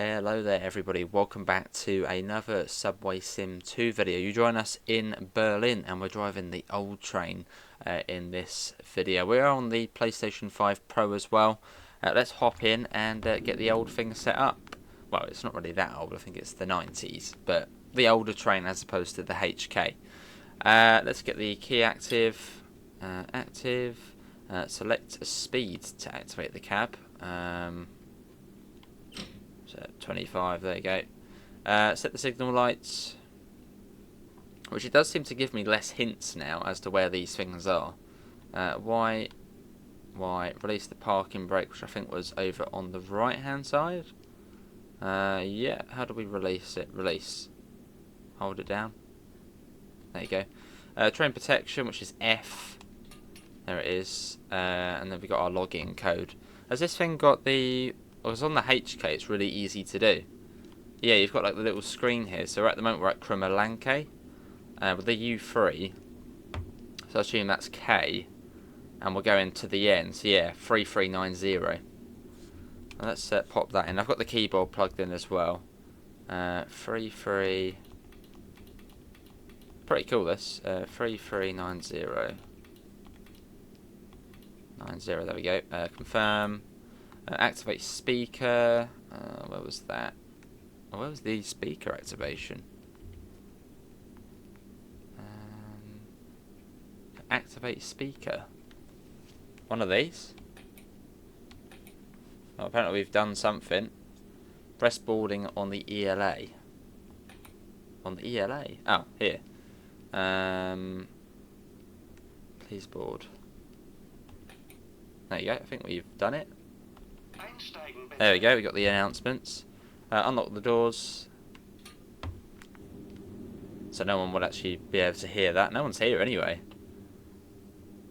Hello there everybody, welcome back to another SubwaySim 2 video. You join us in Berlin and we're driving the old train in this video. We're on the PlayStation 5 Pro as well. Let's hop in and get the old thing set up. Well, it's not really that old, I think it's the 90s, but the older train as opposed to the HK. Let's get the key active, select a speed to activate the cab. So 25, there you go. Set the signal lights, which it does seem to give me less hints now as to where these things are. Y, release the parking brake, which I think was over on the right hand side. Yeah, how do we release it? Release. Hold it down. There you go. Train protection, which is F. There it is. And then we've got our login code. Has this thing got the... Because on the HK it's really easy to do. Yeah, you've got like the little screen here. So at the moment we're at kilometres with the U3. So I assume that's K. And we're going to the end. So yeah, 3390. Let's pop that in. I've got the keyboard plugged in as well. 33. Pretty cool this. 3390. 90, there we go. Confirm. Activate speaker. Where was that? Oh, where was the speaker activation? Activate speaker. One of these. Well, apparently we've done something. Press boarding on the ELA. On the ELA? Oh, here. Please board. There you go. I think we've done it. There we go, we got the announcements. Unlock the doors. So no one would actually be able to hear that. No one's here anyway.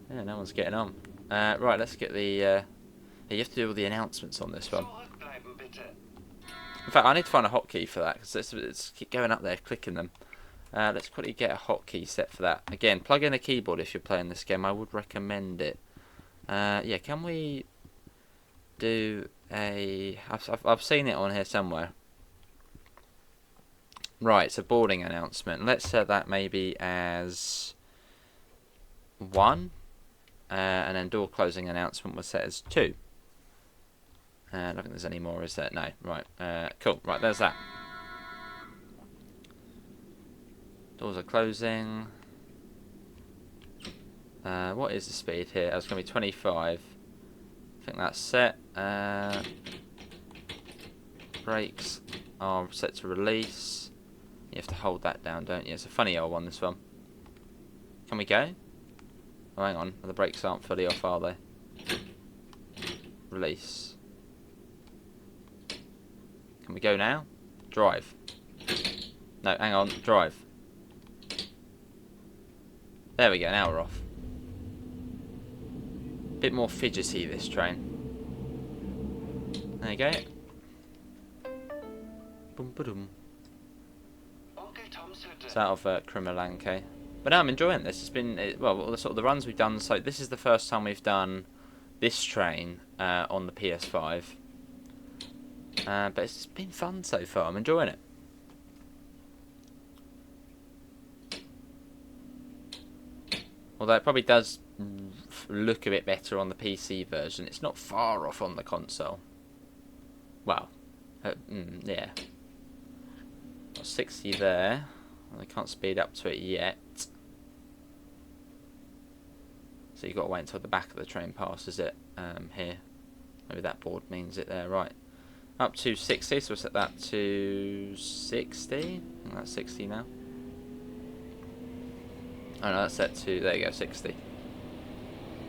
Yeah, no one's getting on. Right, let's get the... you have to do all the announcements on this one. In fact, I need to find a hotkey for that, because it's keep going up there, clicking them. Let's quickly get a hotkey set for that. Again, plug in a keyboard if you're playing this game. I would recommend it. Yeah, can we... do a... I've seen it on here somewhere. Right, so boarding announcement. Let's set that maybe as 1. And then door closing announcement was set as 2. I don't think there's any more, is there? No. Right. Cool. Right, there's that. Doors are closing. What is the speed here? It's going to be 25. I think that's set. Brakes are set to release. You have to hold that down, don't you? It's a funny old one, this one. Can we go? Oh, hang on. The brakes aren't fully off, are they? Release. Can we go now? Drive. No, hang on. Drive. There we go. Now we're off. Bit more fidgety, this train. There you go. Boom, ba-dum. It's out of kilometres. But no, I'm enjoying this. It's been well, the sort of the runs we've done. So this is the first time we've done this train on the PS5. But it's been fun so far. I'm enjoying it. Although it probably does look a bit better on the PC version. It's not far off on the console. Well, yeah. Got 60 there. I can't speed up to it yet. So you've got to wait until the back of the train passes it here. Maybe that board means it there, right. Up to 60, so we'll set that to 60. I think that's 60 now. Oh no, that's set to, there you go, 60.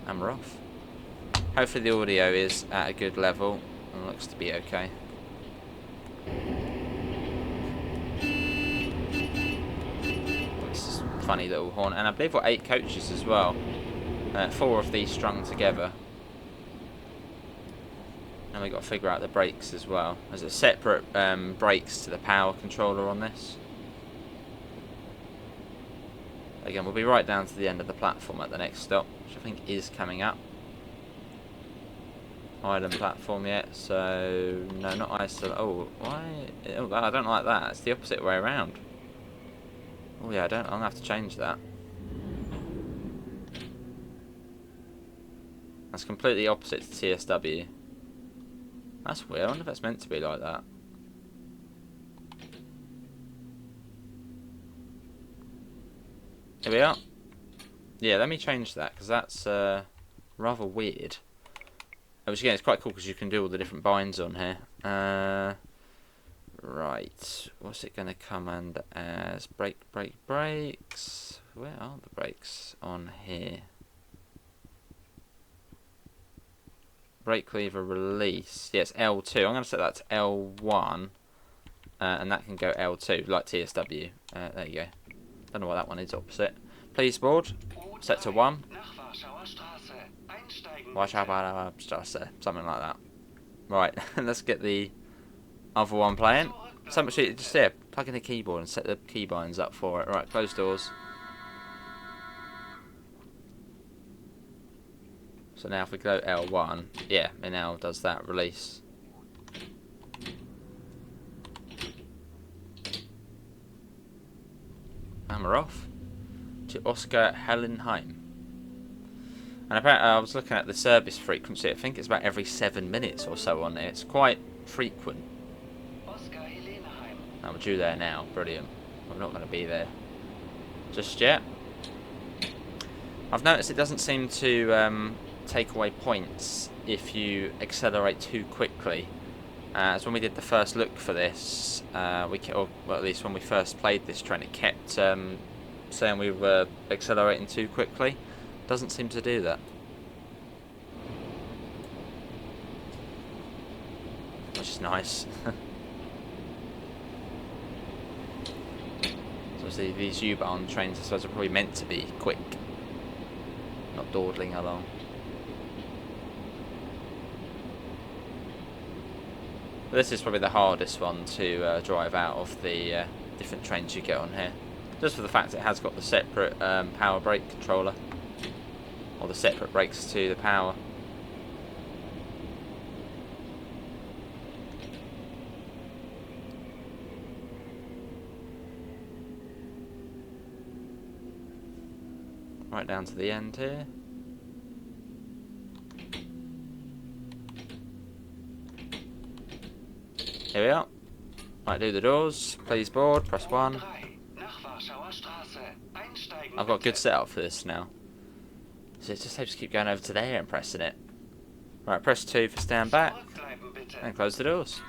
And we're off. Hopefully the audio is at a good level and looks to be okay. This is a funny little horn, and I believe we've got 8 coaches as well. 4 of these strung together. And we've got to figure out the brakes as well. There's a separate brakes to the power controller on this. Again, we'll be right down to the end of the platform at the next stop, which I think is coming up. island platform yet, so no, not isolate. Oh, why? Oh, I don't like that. It's the opposite way around. Oh yeah, I'm gonna have to change that. That's completely opposite to TSW. That's weird. I wonder if that's meant to be like that. Here we are. Yeah, let me change that because that's rather weird. Which again, it's quite cool because you can do all the different binds on here. Right, what's it going to come under as? Brakes. Where are the brakes on here? Brake lever release. Yes, L2. I'm going to set that to L1, and that can go L2, like TSW. There you go. Don't know what that one is opposite. Please board. Set to 1. Warschauer, something like that. Right, let's get the other one playing. So much just there, plug in the keyboard and set the keybinds up for it. Right, close doors. So now if we go L1, yeah, it now does that release. And we're off to Oscar Hellenheim. And apparently, I was looking at the service frequency. I think it's about every 7 minutes or so on there. It's quite frequent. And we're due there now. Brilliant. We're not going to be there just yet. I've noticed it doesn't seem to take away points if you accelerate too quickly. As when we did the first look for this, or well, at least when we first played this train, it kept saying we were accelerating too quickly. Doesn't seem to do that. Which is nice. So see, these U-Bahn trains I suppose are probably meant to be quick, not dawdling along. But this is probably the hardest one to drive out of the different trains you get on here. Just for the fact it has got the separate power brake controller. Or the separate brakes to the power. Right down to the end here. Here we are. Right, do the doors. Please board. Press 1. I've got a good setup for this now. So it's just keep going over to there and pressing it. Right, press 2 for stand back. And close the doors.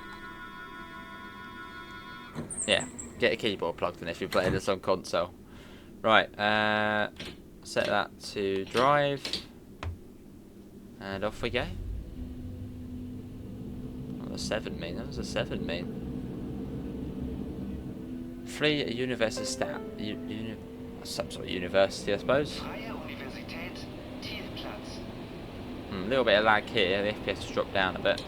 Yeah, get a keyboard plugged in if you're playing this on console. Right, set that to drive. And off we go. What does 7 mean? What does a 7 mean? Free Universe stat. Some sort of university, I suppose. A little bit of lag here, the FPS has dropped down a bit.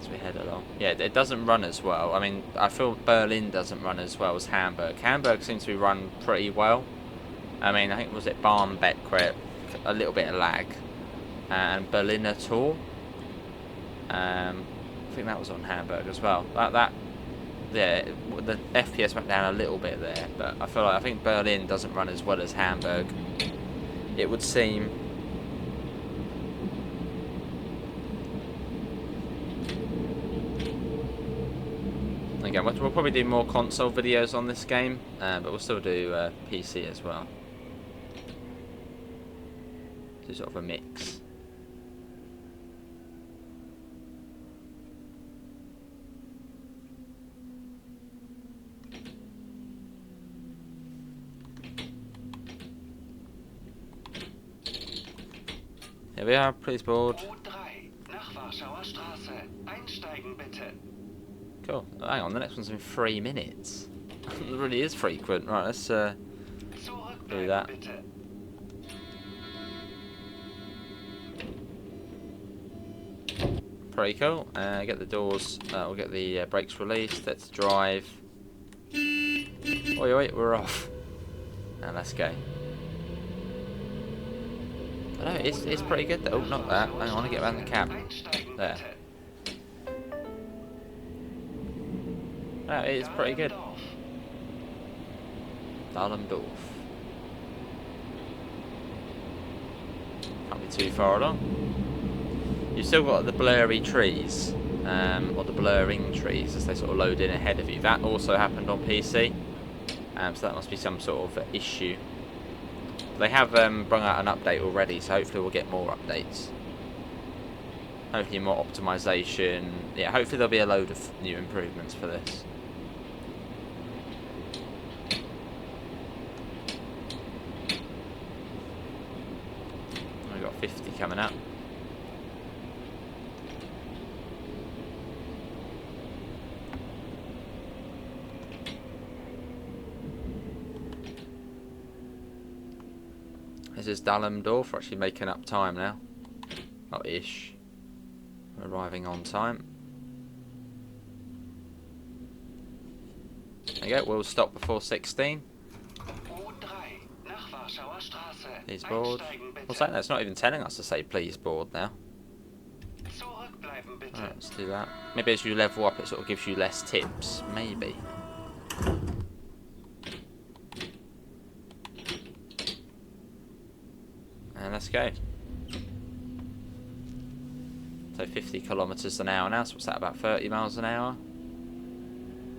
As we head along. Yeah, it doesn't run as well. I mean, I feel Berlin doesn't run as well as Hamburg. Hamburg seems to be run pretty well. I mean, I think, was it Barmbek where a little bit of lag. And Berliner Tor. I think that was on Hamburg as well. Yeah, the FPS went down a little bit there, but I think Berlin doesn't run as well as Hamburg. It would seem. Again, we'll probably do more console videos on this game, but we'll still do PC as well. So sort of a mix. Here we are, please board. Cool. Oh, hang on, the next one's in 3 minutes. It really is frequent. Right, let's do that. Pretty cool. Get the doors, we'll get the brakes released. Let's drive. Wait, we're off. And let's go. I know, it's pretty good though. Oh, not that. I want to get around the cab. There. No, it is pretty good. Dahlendorf. Can't be too far along. You've still got the blurry trees, or the blurring trees as they sort of load in ahead of you. That also happened on PC, so that must be some sort of issue. They have brought out an update already, so hopefully we'll get more updates. Hopefully more optimization. Yeah, hopefully there'll be a load of new improvements for this. We've got 50 coming up. This is Dahlendorf. We're actually making up time now. Oh, ish. We're arriving on time. There you go. We'll stop before 16. Please board. What's that? It's not even telling us to say please board now. Alright, let's do that. Maybe as you level up it sort of gives you less tips. Maybe. And let's go. So 50 kilometres an hour now, so what's that, about 30 miles an hour?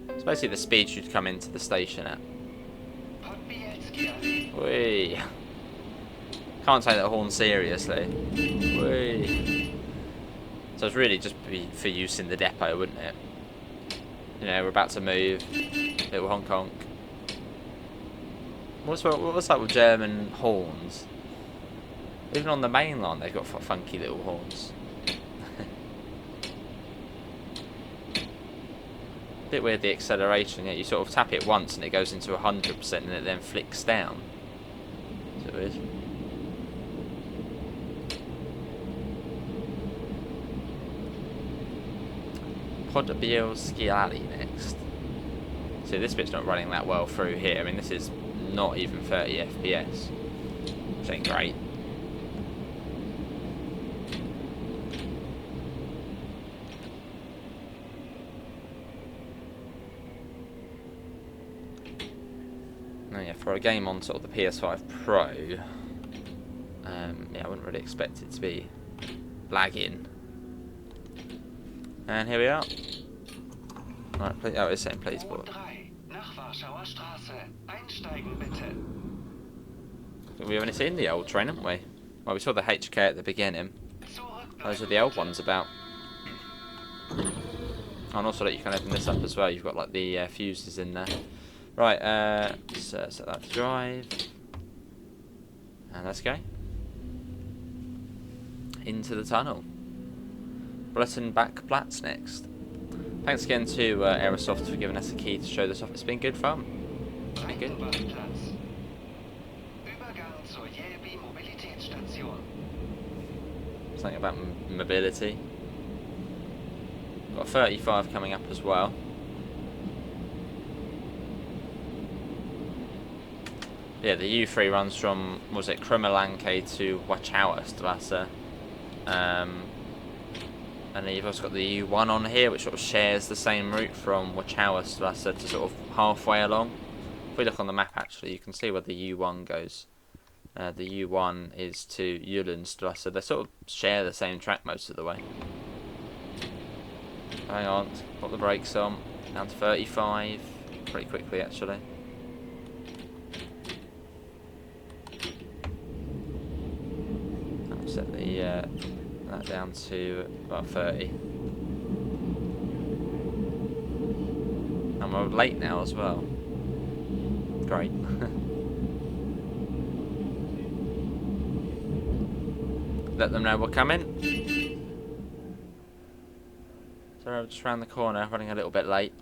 It's basically the speed you'd come into the station at. Whee! Can't take that horn seriously. Whee! So it's really just for use in the depot, wouldn't it? You know, we're about to move. Little honk honk. What's that with German horns? Even on the main line, they've got funky little horns. Bit weird the acceleration. Yeah, you sort of tap it once and it goes into 100%, and it then flicks down. So weird. Podbielski next. See, this bit's not running that well through here. I mean, this is not even 30 FPS, which ain't great. Yeah, for a game on sort of the PS5 Pro, yeah, I wouldn't really expect it to be lagging. And here we are. Right, oh, it's saying please board. We've only seen the old train, haven't we? Well, we saw the HK at the beginning. Those are the old ones about. And also that you can open this up as well. You've got like the fuses in there. Right, so set that to drive. And let's go. Into the tunnel. Platz next. Thanks again to AEROSOFT for giving us a key to show this off. It's been good fun. It's been good. Something about mobility. Got a 35 coming up as well. Yeah, the U3 runs from, was it Krummelanke to Wachauerstrasse. And then you've also got the U1 on here, which sort of shares the same route from Wachauerstrasse to sort of halfway along. If we look on the map, actually, you can see where the U1 goes. The U1 is to Willenstrasse. They sort of share the same track most of the way. Hang on, put the brakes on. Down to 35, pretty quickly actually. I'll set the that down to about 30. And we're late now as well. Great. Let them know we're coming. So we're just around the corner, running a little bit late.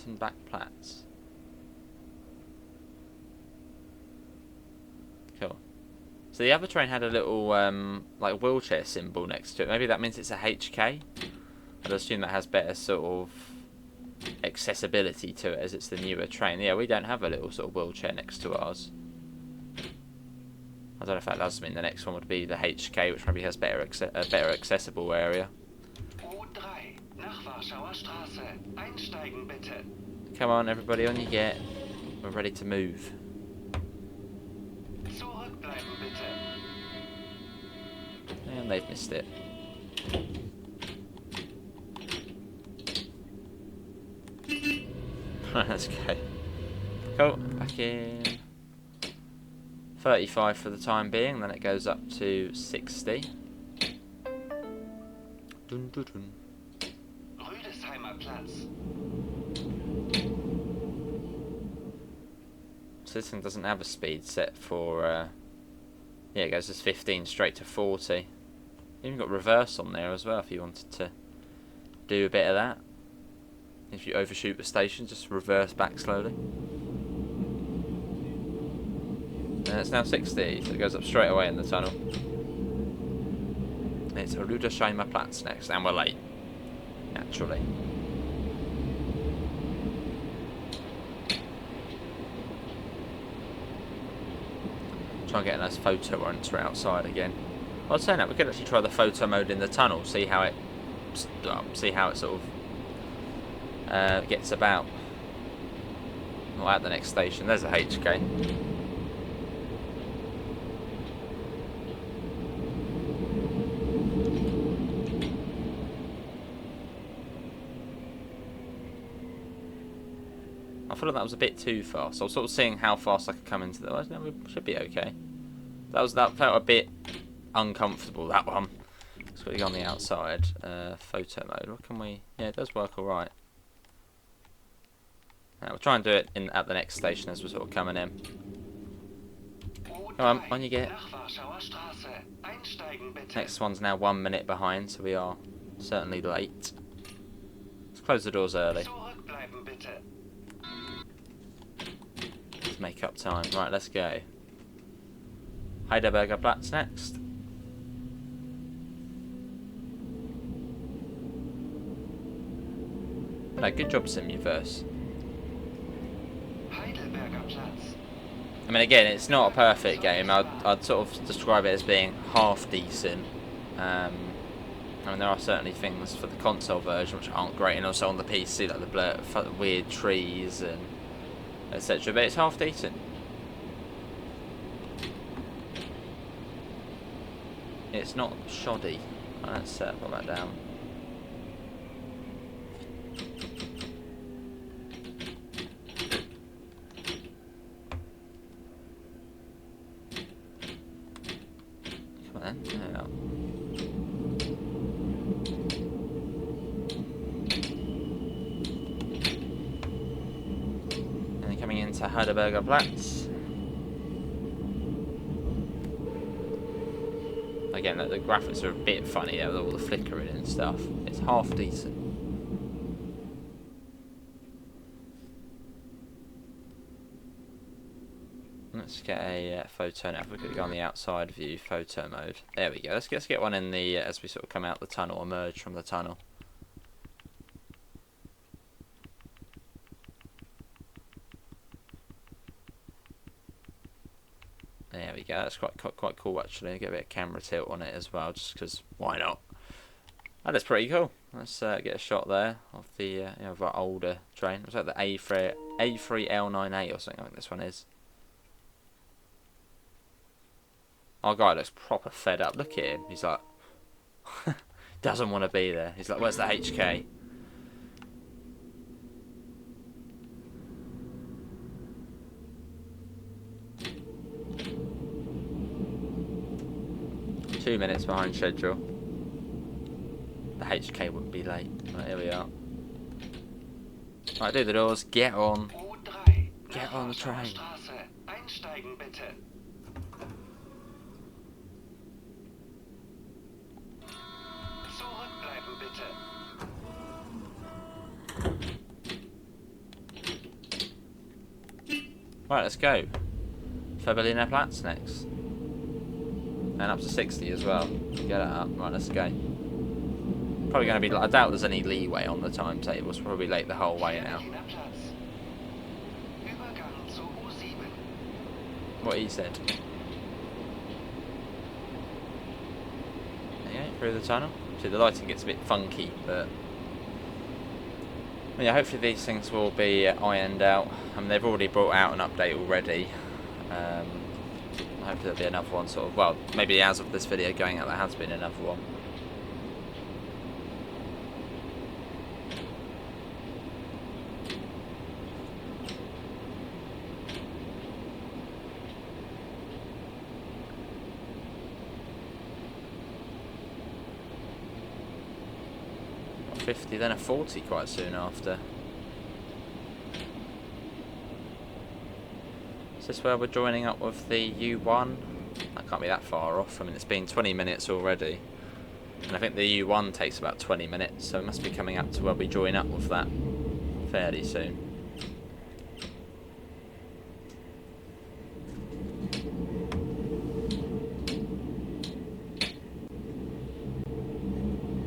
And Platz. Cool. So the other train had a little like wheelchair symbol next to it. Maybe that means it's a HK. I'd assume that has better sort of accessibility to it as it's the newer train. Yeah, we don't have a little sort of wheelchair next to ours. I don't know if that does mean the next one would be the HK, which maybe has a better accessible area. U3 nach Warschauer Straße. Einsteigen bitte. Come on, everybody, on you get. We're ready to move. Zurückbleiben bitte. And they've missed it. Let's go. Cool, back in. 35 for the time being, then it goes up to 60. Dun, dun, dun. Rüdesheimer Platz. So this thing doesn't have a speed set for, yeah, it goes as 15 straight to 40. Even got reverse on there as well if you wanted to do a bit of that. If you overshoot the station, just reverse back slowly. And it's now 60, so it goes up straight away in the tunnel. It's Rüdesheimer Platz next, and we're late. Naturally. Try and get a nice photo once we're outside again. I was saying that we could actually try the photo mode in the tunnel, see how it sort of gets about. Well, at the next station, there's a HK. I feel like that was a bit too fast. I was sort of seeing how fast I could come into the. Well, no, we should be okay. That felt a bit uncomfortable. That one. Let's quickly go on the outside. Photo mode. What can we? Yeah, it does work all right. We'll try and do it at the next station as we're sort of coming in. Come on you get. Next one's now 1 minute behind, so we are certainly late. Let's close the doors early. Let's make up time. Right, let's go. Heidelberger Platz next. No, good job, Simuverse. I mean, again, it's not a perfect game. I'd sort of describe it as being half decent. I mean, there are certainly things for the console version which aren't great, and also on the PC, like the weird trees and etc. But it's half decent. It's not shoddy. Right, let's put that down. Come on then. There we are. And then coming into Heidelberger Platz. Again, the graphics are a bit funny with all the flickering and stuff. It's half decent. Let's get a photo now. If we could go on the outside view, photo mode. There we go. Let's get one in the as we sort of come out the tunnel, emerge from the tunnel. There we go. That's quite cool actually. Get a bit of camera tilt on it as well, just because why not? That is pretty cool. Let's get a shot there of the of our older train. It's like the A3L92 or something. I think this one is. Our guy looks proper fed up. Look at him. He's like doesn't want to be there. He's like, where's the HK? Two minutes behind schedule. The HK wouldn't be late. Right, here we are. Right, do the doors. Get on. Get on the train. Right, let's go. For Berliner Platz next. And up to 60 as well. Get it up. Right, let's go. Probably going to be. I doubt there's any leeway on the timetable. It's probably late the whole way now. What he said. Yeah, through the tunnel. See, the lighting gets a bit funky, but yeah, hopefully these things will be ironed out. I mean, they've already brought out an update already. Hopefully there'll be another one sort of, well, maybe as of this video going out there has been another one. A 50, then a 40 quite soon after. Is this where we're joining up with the U1? That can't be that far off. I mean, it's been 20 minutes already. And I think the U1 takes about 20 minutes, so it must be coming up to where we join up with that fairly soon.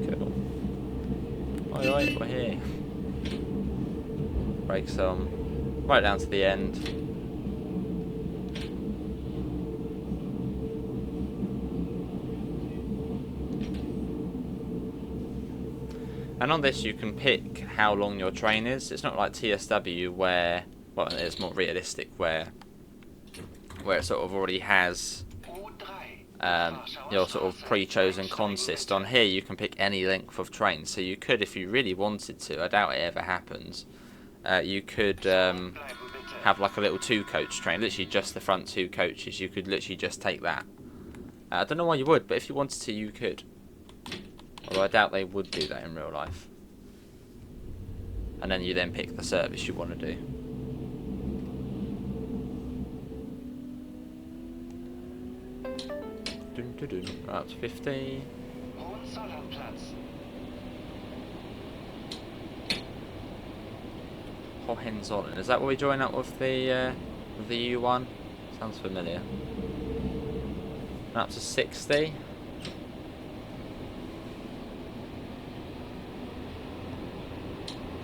Cool. Alright, we're here. Brakes on. Right down to the end. And on this you can pick how long your train is. It's not like TSW where, well, it's more realistic where it sort of already has your sort of pre-chosen consist. On here you can pick any length of train. So you could, if you really wanted to, I doubt it ever happens, you could have like a little 2-coach train, literally just the front 2 coaches. You could literally just take that. I don't know why you would, but if you wanted to, you could. Although I doubt they would do that in real life. And then you then pick the service you want to do. Dun, dun, dun. Right up to 50. Hohenzollern. Is that where we join up with the U1? Sounds familiar. Right up to 60.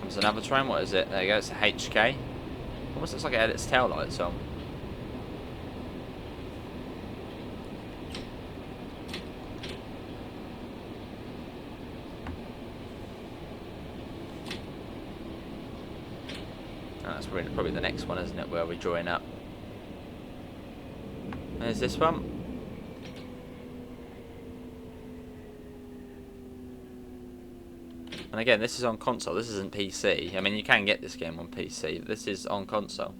There's another train, what is it? There you go, it's a HK. Almost looks like it had its tail lights on. Oh, that's probably the next one, isn't it, where we join up. There's this one. And again, this is on console, this isn't PC. I mean, you can get this game on PC, but this is on console.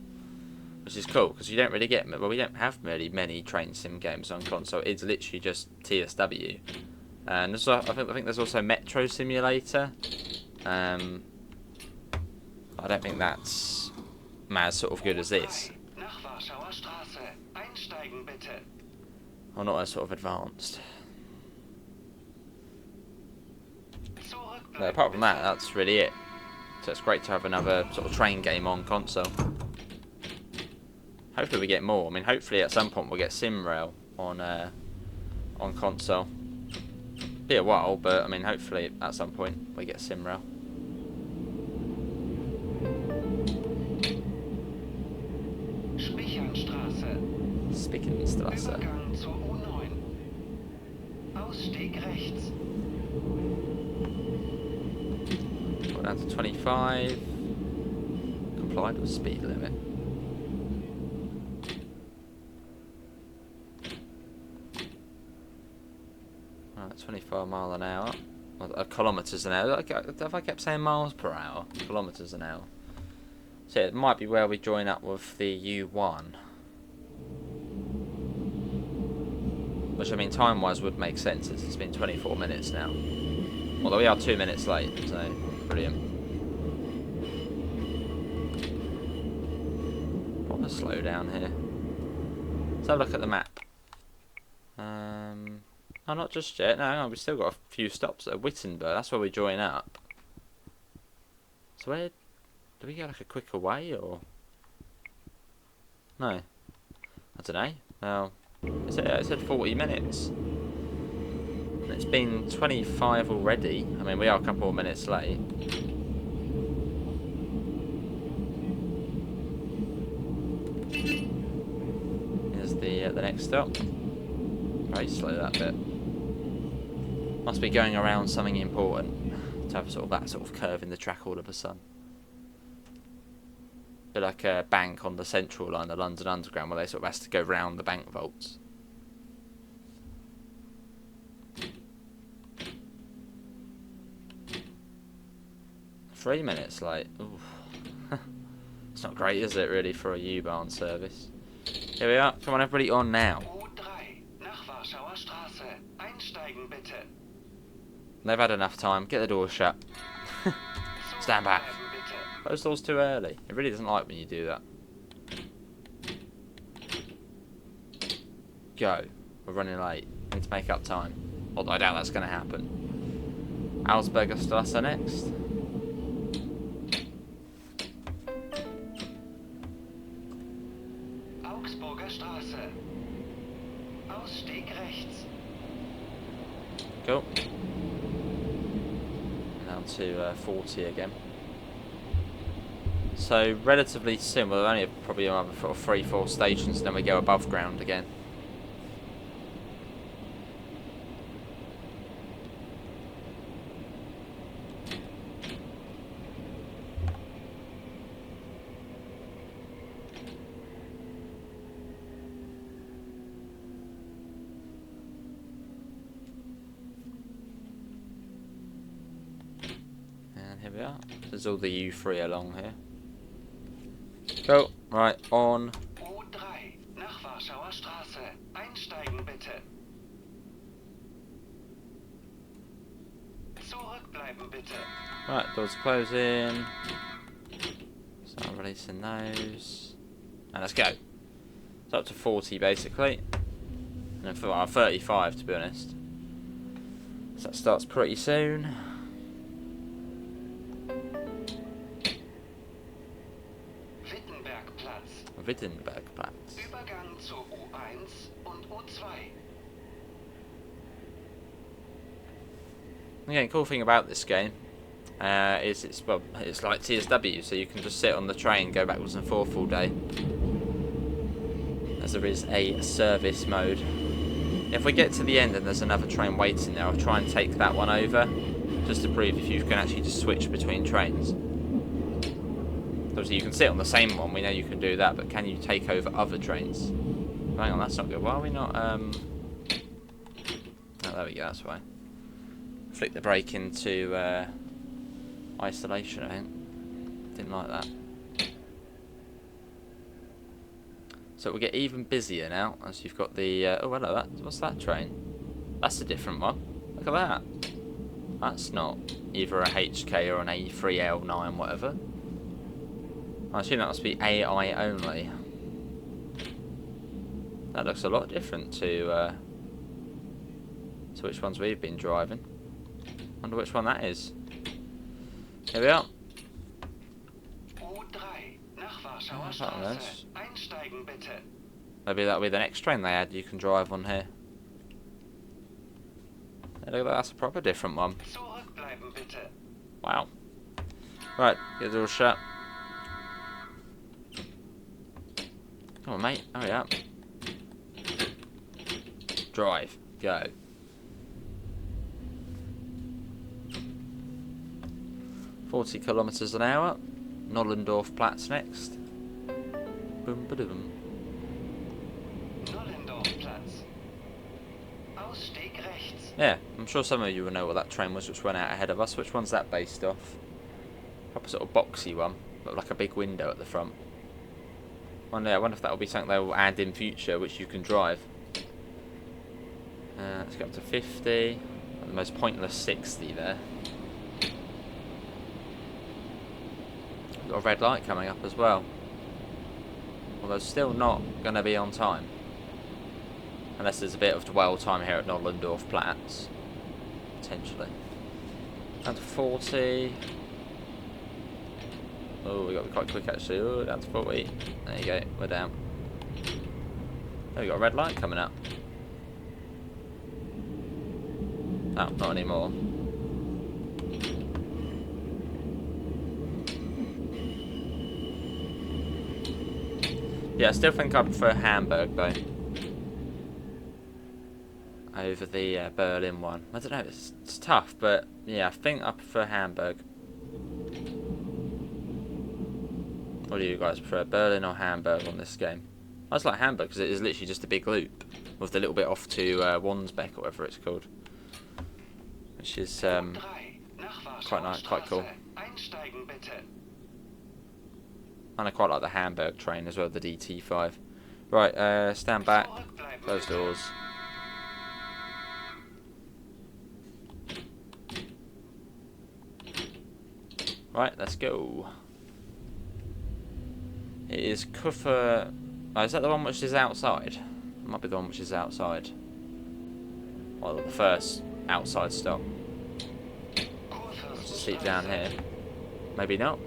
Which is cool, because you don't really get, well, we don't have really many train sim games on console. It's literally just TSW. And there's, I think there's also Metro Simulator. I don't think that's as sort of good as this. Or not as sort of advanced. But apart from that, that's really it. So it's great to have another sort of train game on console. Hopefully we get more. I mean, hopefully at some point we'll get SimRail on console. Be a while, but I mean, hopefully at some point we get SimRail. Spickenstrasse. Down to 25. Complied with speed limit. Right, 25 mile an hour. Kilometres an hour. Have I kept saying miles per hour? Kilometres an hour. So yeah, it might be where we join up with the U1. Which, I mean, time-wise would make sense as it's been 24 minutes now. Although we are 2 minutes late, so brilliant. Proper slow down here. Let's have a look at the map. Oh, not just yet. No, hang on, we've still got a few stops at Wittenberg. That's where we join up. So where... Do we get like a quicker way, or...? No. I don't know. Well, it said 40 minutes. It's been 25 already. I mean, we are a couple more minutes late. Here's the next stop. Very slow, that bit. Must be going around something important to have sort of that sort of curve in the track all of a sudden. Bit like a bank on the Central line, the London Underground, where they sort of has to go round the bank vaults. Three minutes late. Ooh. It's not great, is it, really, for a U-Bahn service? Here we are. Come on, everybody, on now. U3 nach Warschauer Straße. Einsteigen bitte. They've had enough time. Get the door shut. Stand back. Zurückbleiben bitte. Close doors too early. It really doesn't like when you do that. Go. We're running late. Need to make up time. Although I doubt that's going to happen. Augsburger Straße next. Augsburger Straße. Ausstieg rechts. Cool. Down to 40 again. So relatively soon, we'll only have probably another 3-4 stations, and then we go above ground again. Here we are. There's all the U3 along here. Cool. Right, on. U3 nach Warschauer Straße. Einsteigen bitte. Zurückbleiben bitte. Right, doors closing. Start releasing those. And let's go. It's up to 40 basically. And then for 35 to be honest. So that starts pretty soon. Wittenbergplatz. Übergang zu U1 und U2. Okay, cool thing about this game is it's like TSW, so you can just sit on the train, go backwards and forth all day. As there is a service mode. If we get to the end and there's another train waiting there, I'll try and take that one over, just to prove if you can actually just switch between trains. Obviously you can sit on the same one, we know you can do that, but can you take over other trains? Hang on, that's not good. Why are we not, Oh, there we go, that's why. Flick the brake into isolation, I think. Didn't like that. So we'll get even busier now, as you've got the, oh hello, what's that train? That's a different one. Look at that. That's not either a HK or an A3L9, whatever. I assume that must be AI only. That looks a lot different to which ones we've been driving. Wonder which one that is. Here we are. U3 nach Warschauer Straße. Einsteigen bitte. Maybe that'll be the next train they add you can drive on here. Hey, look at that, that's a proper different one. Zurückbleiben bitte. Wow. Right, get the door shut. Come on, mate, hurry up. Drive, go. .40 kilometres an hour. Nollendorfplatz next. Boom ba doom. Nollendorfplatz. Ausstieg rechts. Yeah, I'm sure some of you will know what that train was which went out ahead of us. Which one's that based off? Proper sort of boxy one, but like a big window at the front. I wonder if that will be something they will add in future, which you can drive. Let's go up to 50. The most pointless 60 there. We've got a red light coming up as well. Although still not going to be on time. Unless there's a bit of dwell time here at Nollendorfplatz. Potentially. Down to 40. Oh, we got to be quite quick actually. Oh, down to 40. There you go, we're down. There we got a red light coming up. Oh, not anymore. Yeah, I still think I prefer Hamburg though over the Berlin one. I don't know, it's tough, but yeah, I think I prefer Hamburg. What do you guys prefer, Berlin or Hamburg on this game? I just like Hamburg because it is literally just a big loop with the little bit off to Wandsbeck or whatever it's called, which is quite nice, quite cool. And I quite like the Hamburg train as well, the DT5. Right, stand back, close doors. Right, let's go. It is Kuffer. Oh, is that the one which is outside? It might be the one which is outside. Well, the first outside stop. Let's just sleep down here. Maybe not.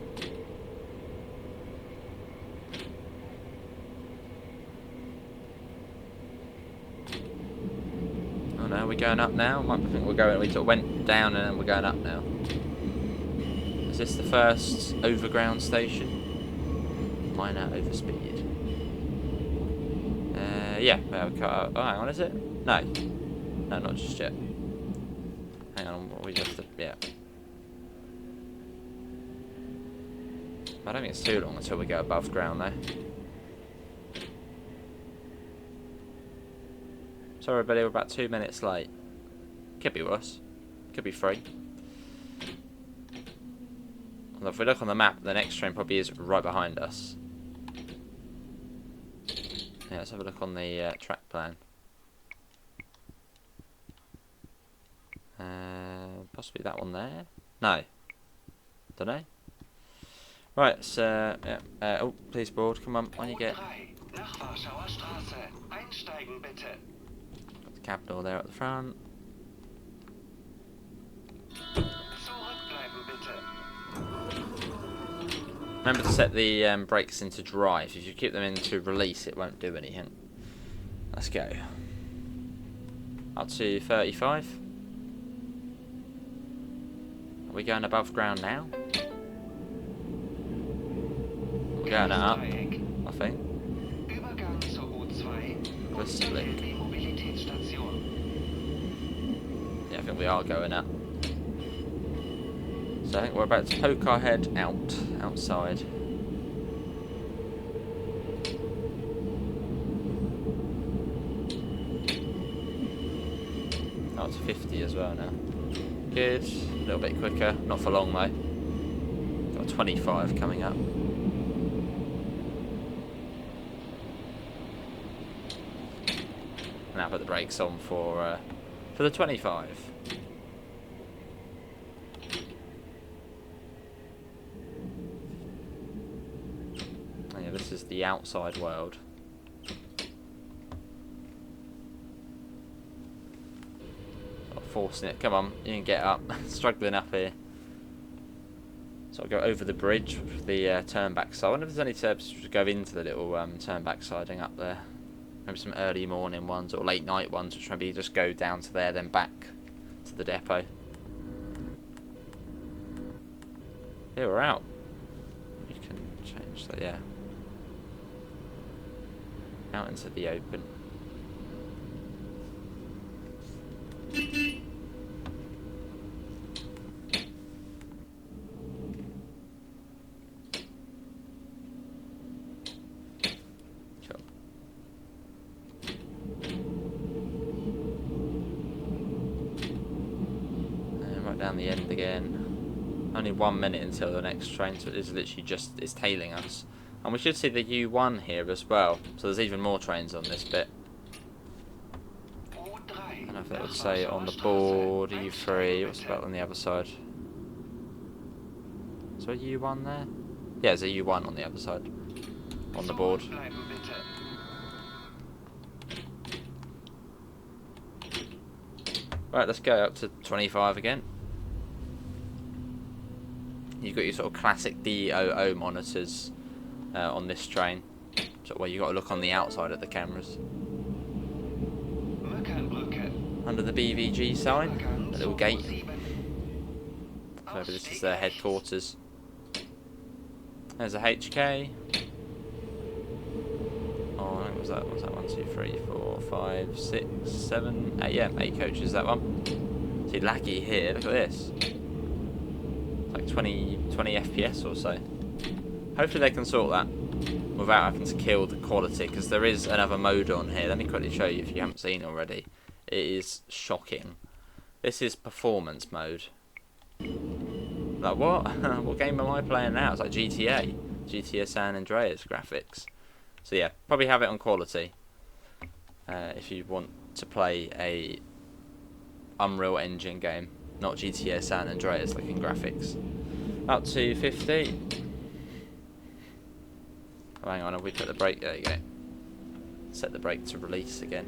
Oh no, we're going up now. I think we're going. We sort of went down and then we're going up now. Is this the first overground station? Minor overspeed. Yeah. Oh, hang on, is it? No. No, not just yet. Hang on, we have to. Yeah. I don't think it's too long until we go above ground, though. Sorry, everybody, we're about 2 minutes late. Could be worse. Could be 3. Although if we look on the map, the next train probably is right behind us. Yeah, let's have a look on the track plan. Possibly that one there? No. Don't know. Right, so, yeah. Oh, please board, come on you get. Got the cab door there at the front. Remember to set the brakes into drive. If you keep them into release, it won't do anything. Let's go. Up to 35. Are we going above ground now? We're going up, I think. Possibly. Yeah, I think we are going up. So I think we're about to poke our head outside. Up to 50 as well now. Good, a little bit quicker, not for long though. Got 25 coming up. Now put the brakes on for the 25. This is the outside world. Not forcing it. Come on, you can get up. Struggling up here. So I'll go over the bridge with the turnback side. I wonder if there's any turbs to go into the little turnback siding up there. Maybe some early morning ones or late night ones, which maybe just go down to there, then back to the depot. Here we're out. You can change that, yeah. Out into the open. Sure. And right down the end again. Only 1 minute until the next train, so it is literally just, it's tailing us. And we should see the U1 here as well, so there's even more trains on this bit. I don't know if that would say on the board, U3, what's about on the other side? Is there a U1 there? Yeah, there's a U1 on the other side, on the board. Right, let's go up to 25 again. You've got your sort of classic DOO monitors on this train, so where you got to look on the outside of the cameras. Under the BVG sign. A little gate. So maybe this is their headquarters. There's a HK. Oh, how many was that? Was that 1, 2, 3, 4, 5, 6, 7, 8? Yeah, 8 coaches. That one. See, laggy here. Look at this. It's like 20 FPS or so. Hopefully they can sort that without having to kill the quality, because there is another mode on here. Let me quickly show you if you haven't seen already. It is shocking. This is performance mode. Like, what? What game am I playing now? It's like GTA San Andreas graphics. So yeah, probably have it on quality if you want to play a Unreal Engine game, not GTA San Andreas looking graphics. Up to 50. Oh, hang on, have we put the brake? There you go. Set the brake to release again.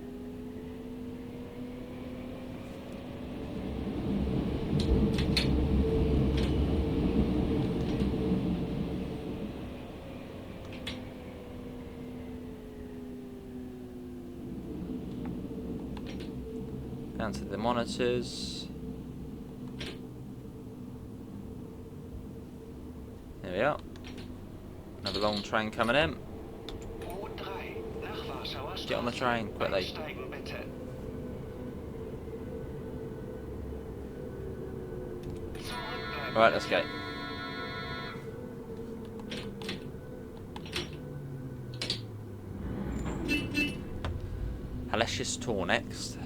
Down to the monitors. There we are. Another long train coming in. Get on the train quickly. Right, let's go. Halicious Tour next.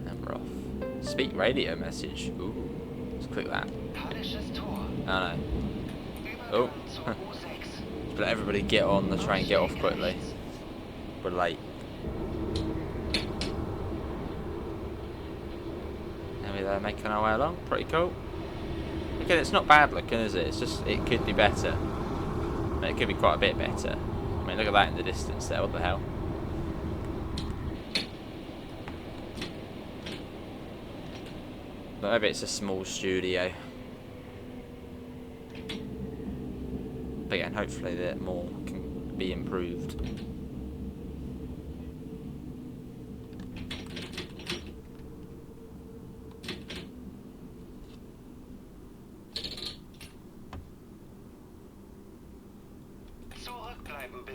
And we're off. Speak radio message. Ooh. Let's click that. Oh no. Oh. Just let everybody get on the train, get off quickly. We're late. And we're there making our way along. Pretty cool. Again, it's not bad looking, is it? It's just, it could be better. I mean, it could be quite a bit better. I mean, look at that in the distance there. What the hell? But maybe it's a small studio. But again, hopefully that more can be improved.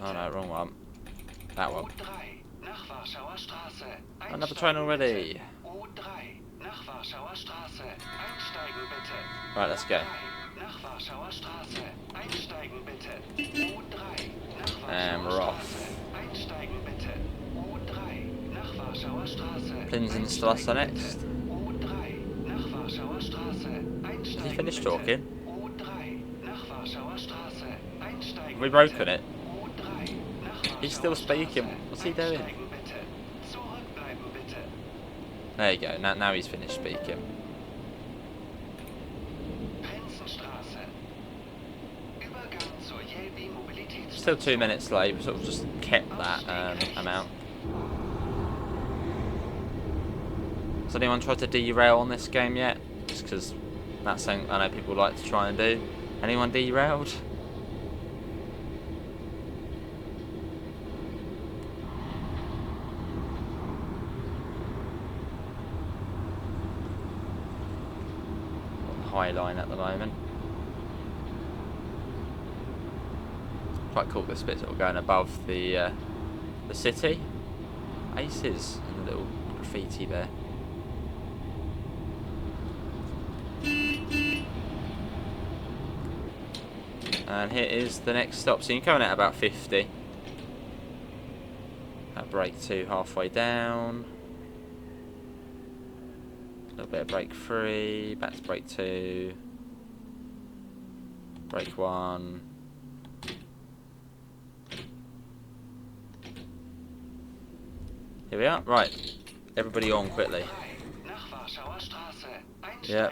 Oh no, wrong one. That one. Another train already. Right, let's go. And we're off. Plinsenstrasse next. Has he finished talking? Have we broken it? He's still speaking. What's he doing? There you go. Now he's finished speaking. Still 2 minutes late. We sort of just kept that amount. Has anyone tried to derail on this game yet? Just because that's something I know people like to try and do. Anyone derailed? High line at the moment. Quite cool, this bit sort of going above the city. Aces and a little graffiti there. And here is the next stop. So you're coming at about 50. That brake 2 halfway down. A little bit of brake 3, back to brake 2, brake 1. Here we are. Right, everybody on quickly. Yeah.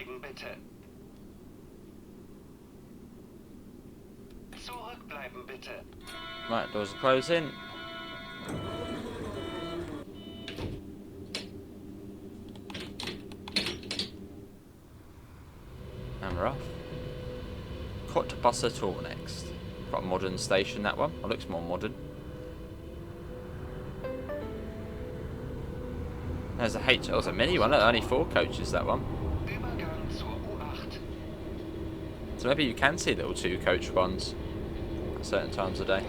Right, doors are closing. And we're off. Cottbusser Tour next. Quite a modern station, that one. It looks more modern. There's a H. Oh, it's a mini one. Look, only 4 coaches, that one. Übergang zur U8. So maybe you can see little 2-coach ones at certain times of day.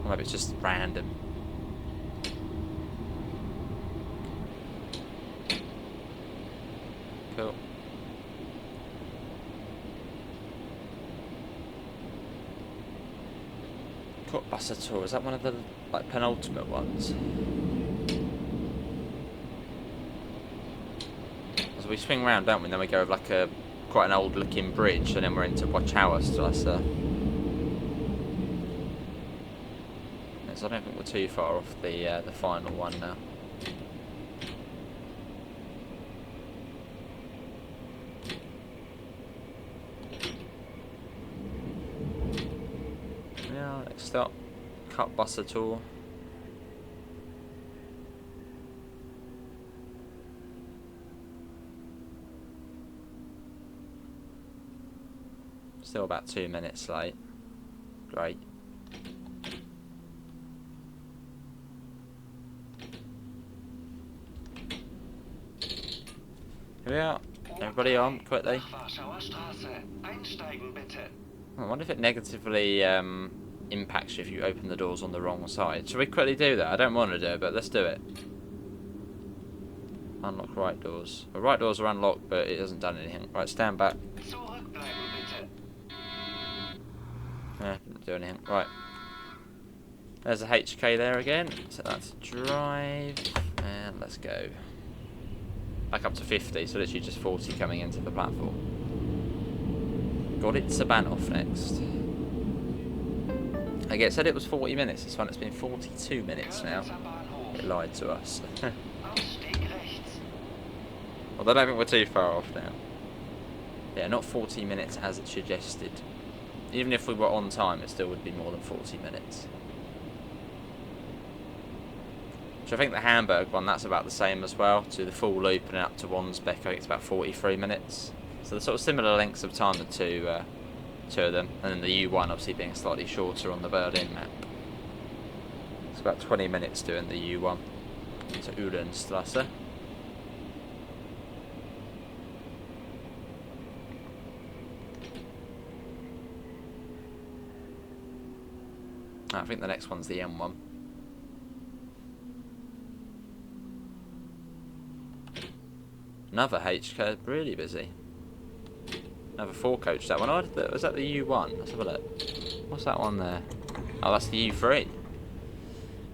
Or maybe it's just random. Cool. Combinedlength, is that one of the like penultimate ones? So we swing round, don't we? And then we go over like a quite an old looking bridge, and then we're into Picturesque. So I don't think we're too far off the final one now. Yeah, next stop, Combinedlength. Still about 2 minutes late. Great. Here we are. Everybody on quickly. Warschauer Straße. Einsteigen bitte. I wonder if it negatively impacts you if you open the doors on the wrong side. Shall we quickly do that? I don't want to do it, but let's do it. Unlock right doors. The right doors are unlocked, but it hasn't done anything. Right, stand back. Zurückbleiben bitte. Didn't do anything. Right. There's a HK there again. So that's drive. And let's go. Back up to 50, so literally just 40 coming into the platform. Got it to ban off next. Okay, it said it was 40 minutes. This one, it's been 42 minutes now. It lied to us. Ausstieg rechts. Well, I don't think we're too far off now. Yeah, not 40 minutes as it suggested. Even if we were on time, it still would be more than 40 minutes. So I think the Hamburg one, that's about the same as well. To the full loop and up to Wandsbek, I think it's about 43 minutes. So they're sort of similar lengths of time, the two of them. And then the U1 obviously being slightly shorter on the Berlin map. It's about 20 minutes doing the U1 to Uhlenstrasse. I think the next one's the M1. Another HK, really busy. Another 4-coach, that one. Oh, was that the U1? Let's have a look. What's that one there? Oh, that's the U3.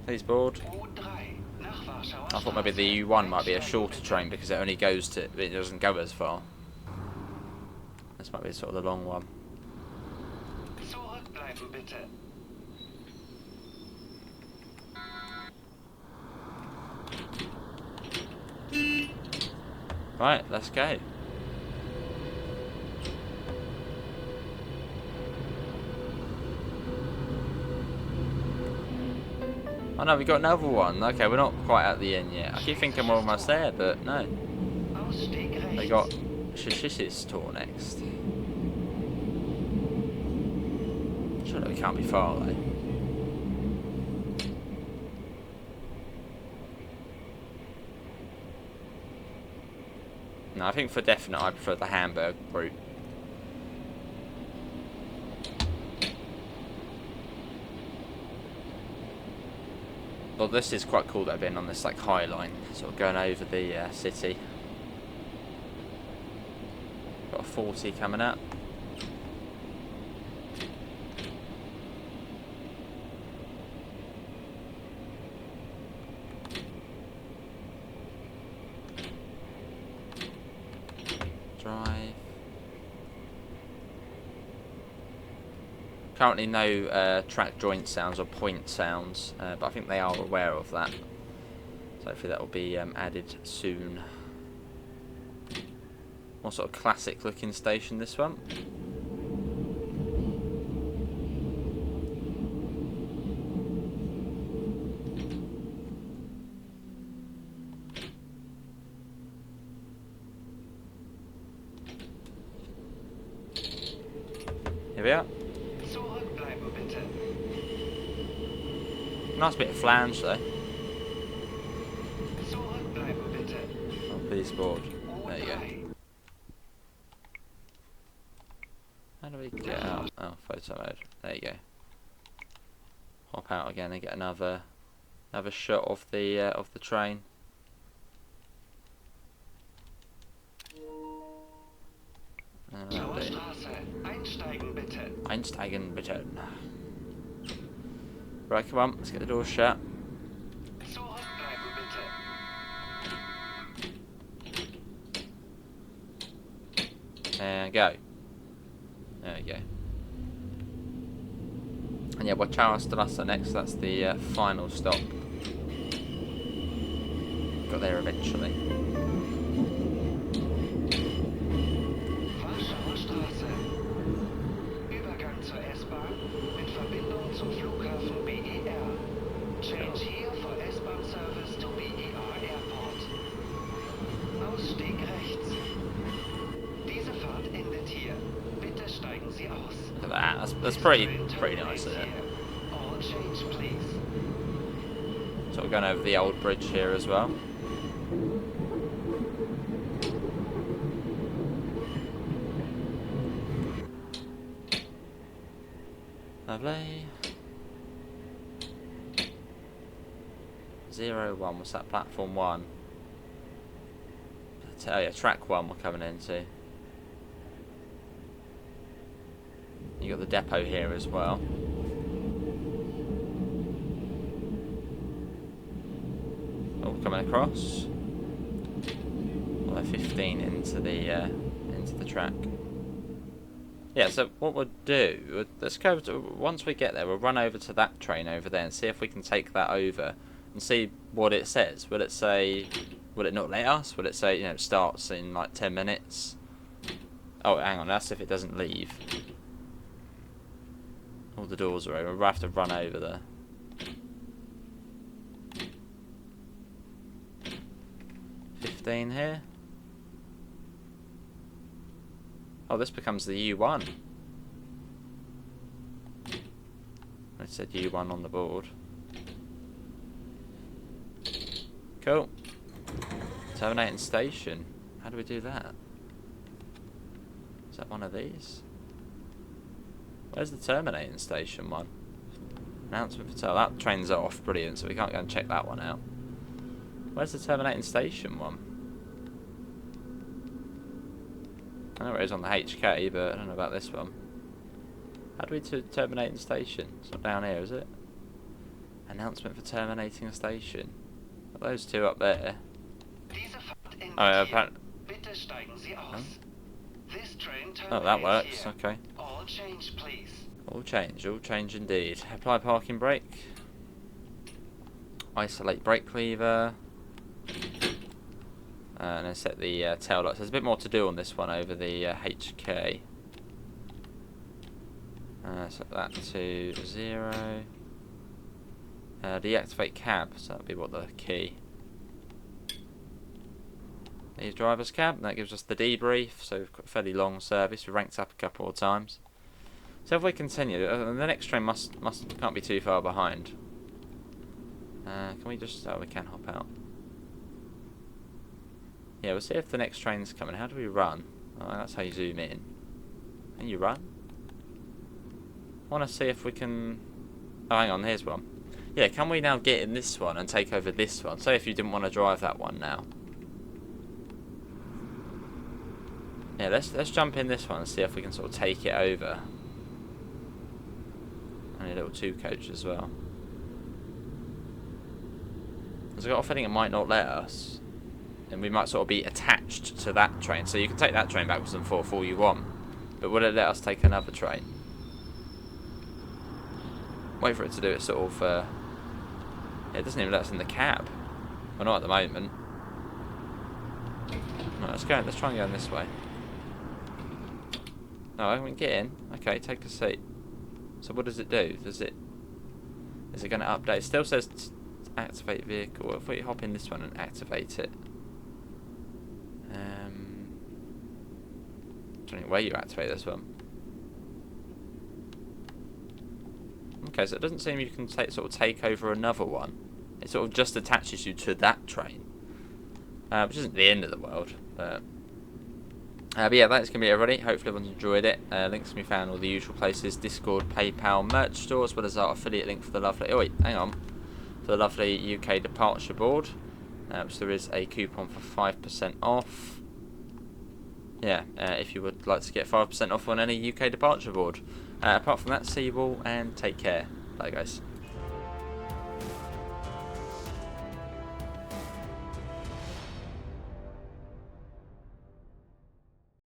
He's bored. U3 nach Warschauer I thought maybe the U1 might be a shorter train because it only goes to, it doesn't go as far. This might be sort of the long one. Zurückbleiben bitte. Right, let's go. Oh no, we got another one. Okay, we're not quite at the end yet. I keep thinking we're almost there, but no. Ausstieg rechts. They got Shish's tour next. Surely we can't be far though. No, I think for definite I prefer the Hamburg route. Well, this is quite cool though, being on this like high line, sort of going over the city. Got a 40 coming up. Drive. Currently no track joint sounds or point sounds, but I think they are aware of that. So hopefully that will be added soon. More sort of classic looking station, this one. Here we are. Zurückbleiben bitte. Nice bit of flange though. Zurückbleiben release board. There you go. How do we get out? Oh, photo mode. There you go. Hop out again and get another shot of the train. Einsteigen bitte. Right, come on, let's get the door shut. And go. There we go. And yeah, Warschauerstrasse next, that's the final stop. Got there eventually. Warschauer Straße. Übergang zur S-Bahn mit Verbindung zum Flughafen BER. Change here for S-Bahn service to BER Airport. Ausstieg rechts. Diese Fahrt endet hier. Bitte steigen Sie aus. Look at that. That's pretty nice, isn't it? All change, please. So we're going over the old bridge here as well. Lovely. 01, what's that? Platform 1. Oh yeah, track 1 we're coming into. You got the depot here as well. Oh, coming across. Well, 15 into the track. Yeah, so what we'll do, let's go to, once we get there, we'll run over to that train over there and see if we can take that over and see what it says. Will it say, will it not let us? Will it say, you know, it starts in like 10 minutes? Oh, hang on, that's if it doesn't leave. All the doors are open, we'll have to run over there. $15 here. Oh, this becomes the U1. It said U1 on the board. Cool. Terminating station. How do we do that? Is that one of these? Where's the terminating station one? Announcement for that train's off. Brilliant. So we can't go and check that one out. Where's the terminating station one? I know it is on the HK, but I don't know about this one. How do we terminate the station? It's not down here, is it? Announcement for terminating a station. Got those two up there. Oh, apparently. Oh, that works. Okay. All change, please. All change indeed. Apply parking brake. Isolate brake lever. And then set the tail lights. There's a bit more to do on this one over the HK. Set that to 0. Deactivate cab, so that'll be what the key. Leave driver's cab, that gives us the debrief, so we've got a fairly long service. We ranked up a couple of times. So if we continue, the next train can't be too far behind. Can we just, oh, we can hop out. Yeah, we'll see if the next train's coming. How do we run? Oh, that's how you zoom in. Can you run? I want to see if we can... Oh, hang on, here's one. Yeah, can we now get in this one and take over this one? Say if you didn't want to drive that one now. Yeah, let's jump in this one and see if we can sort of take it over. And a little 2-coach as well. Because I've got a feeling it might not let us. And we might sort of be attached to that train. So you can take that train backwards and forth all you want. But will it let us take another train? Wait for it to do it sort of... yeah, it doesn't even let us in the cab. Well, not at the moment. Right, let's go. Let's try and go in this way. No, I can get in. Okay, take a seat. So what does it do? Is it going to update? It still says activate vehicle. What if we hop in this one and activate it? I don't know where you activate this one. Okay, so it doesn't seem you can sort of take over another one. It sort of just attaches you to that train. which isn't the end of the world, but yeah, that's going to be it, everybody. Hopefully everyone's enjoyed it. Links can be found in all the usual places: Discord, PayPal, merch store, as well as our affiliate link for the lovely... Oh wait, hang on. For the lovely UK departure board, which there is a coupon for 5% off. Yeah, if you would like to get 5% off on any UK departure board. Apart from that, see you all and take care. Bye, guys.